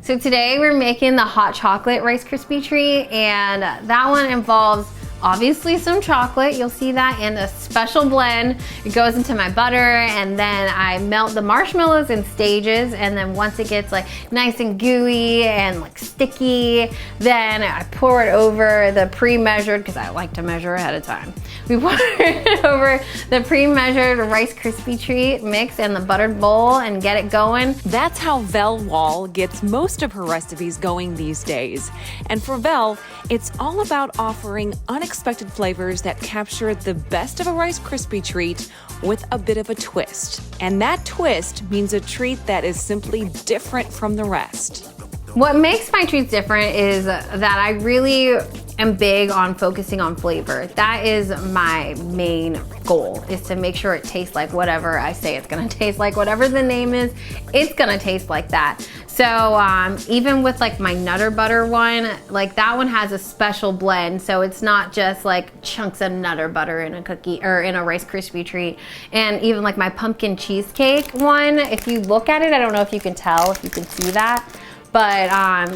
So today we're making the hot chocolate Rice Krispie treat, and that one involves obviously some chocolate. You'll see that in a special blend. It goes into my butter, and then I melt the marshmallows in stages, and then once it gets like nice and gooey and like sticky, then I pour it over the pre-measured, because I like to measure ahead of time. We pour it over the pre-measured Rice Krispie treat mix in the buttered bowl and get it going. That's how Vel Wall gets most of her recipes going these days. And for Vel, it's all about offering unexpected flavors that capture the best of a Rice Krispie treat with a bit of a twist. And that twist means a treat that is simply different from the rest. What makes my treats different is that I really am big on focusing on flavor. That is my main goal, is to make sure it tastes like whatever I say it's gonna taste like. Whatever the name is, it's gonna taste like that. So even with like my Nutter Butter one, like that one has a special blend. So it's not just like chunks of Nutter Butter in a cookie or in a Rice Krispie treat. And even like my pumpkin cheesecake one, if you look at it, I don't know if you can tell, if you can see that, but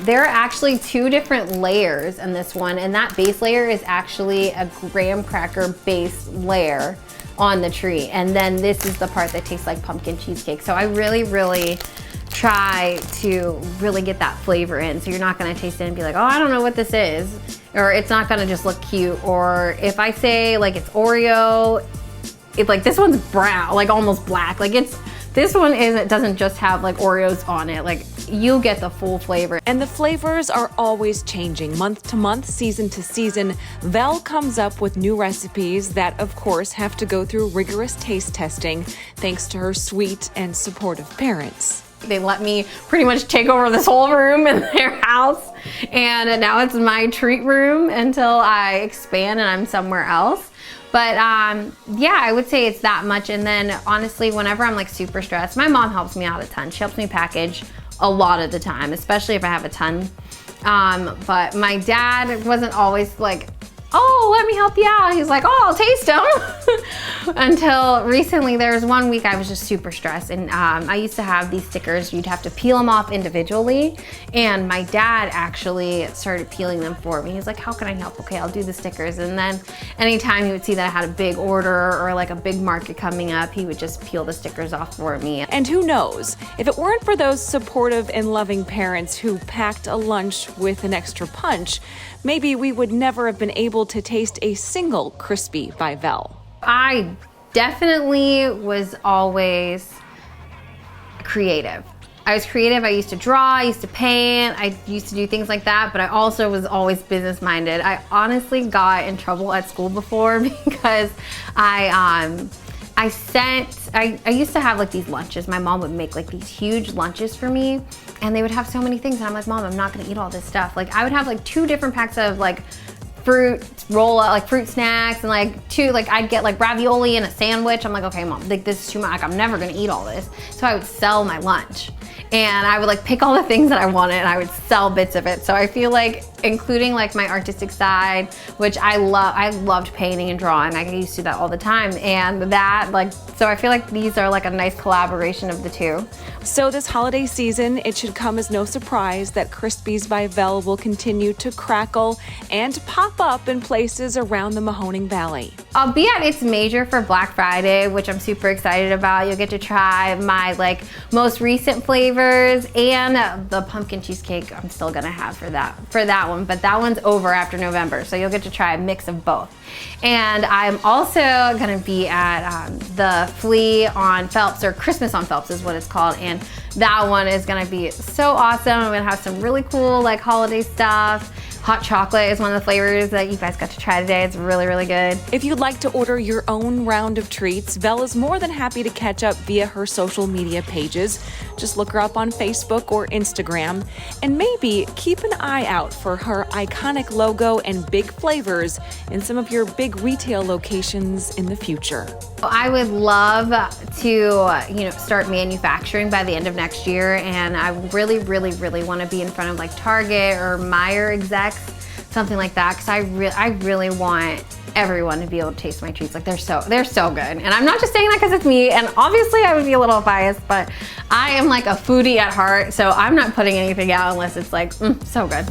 there are actually two different layers in this one, and that base layer is actually a graham cracker base layer on the treat. And then this is the part that tastes like pumpkin cheesecake. So I really try to really get that flavor in. So you're not gonna taste it and be like, oh, I don't know what this is. Or it's not gonna just look cute. Or if I say like it's Oreo, it's like this one's brown, like almost black. Like this one doesn't just have like Oreos on it. Like you get the full flavor. And the flavors are always changing. Month to month, season to season, Vel comes up with new recipes that, of course, have to go through rigorous taste testing thanks to her sweet and supportive parents. They let me pretty much take over this whole room in their house, and now it's my treat room until I expand and I'm somewhere else. But yeah, I would say it's that much. And then honestly, whenever I'm like super stressed, my mom helps me out a ton. She helps me package a lot of the time, especially if I have a ton. But my dad wasn't always like, oh, let me help you out. He's like, oh, I'll taste them. Until recently, there was one week I was just super stressed. And I used to have these stickers. You'd have to peel them off individually. And my dad actually started peeling them for me. He's like, how can I help? Okay, I'll do the stickers. And then anytime he would see that I had a big order or like a big market coming up, he would just peel the stickers off for me. And who knows, if it weren't for those supportive and loving parents who packed a lunch with an extra punch, maybe we would never have been able to taste a single Krispie by Vel. I definitely was always creative. I was creative. I used to draw, I used to paint, I used to do things like that, but I also was always business minded. I honestly got in trouble at school before because I used to have like these lunches. My mom would make like these huge lunches for me, and they would have so many things, and I'm like, Mom, I'm not gonna eat all this stuff. Like I would have like 2 different packs of like fruit like fruit snacks, and like I'd get like ravioli and a sandwich. I'm like, okay, Mom, like this is too much. Like I'm never gonna eat all this. So I would sell my lunch, and I would like pick all the things that I wanted, and I would sell bits of it. So I feel like including like my artistic side, which I loved painting and drawing. I used to do that all the time, and that so I feel like these are like a nice collaboration of the two. So this holiday season, it should come as no surprise that Krispies by Vel will continue to crackle and pop up in places around the Mahoning Valley. I'll be at It's Major for Black Friday, which I'm super excited about. You'll get to try my like most recent flavors, and the pumpkin cheesecake I'm still gonna have for that one, but that one's over after November, so you'll get to try a mix of both. And I'm also gonna be at the Flea on Phelps, or Christmas on Phelps is what it's called, and that one is gonna be so awesome. I'm gonna have some really cool like holiday stuff. Hot chocolate is one of the flavors that you guys got to try today. It's really good. If you'd like to order your own round of treats, Vel is more than happy to catch up via her social media pages. Just look her up on Facebook or Instagram, and maybe keep an eye out for her iconic logo and big flavors in some of your big retail locations in the future. I would love to, start manufacturing by the end of next year, and I really want to be in front of like Target or Meijer execs, something like that, because I really want everyone to be able to taste my treats. Like they're so good. And I'm not just saying that because it's me, and obviously I would be a little biased, but I am like a foodie at heart, so I'm not putting anything out unless it's like, so good.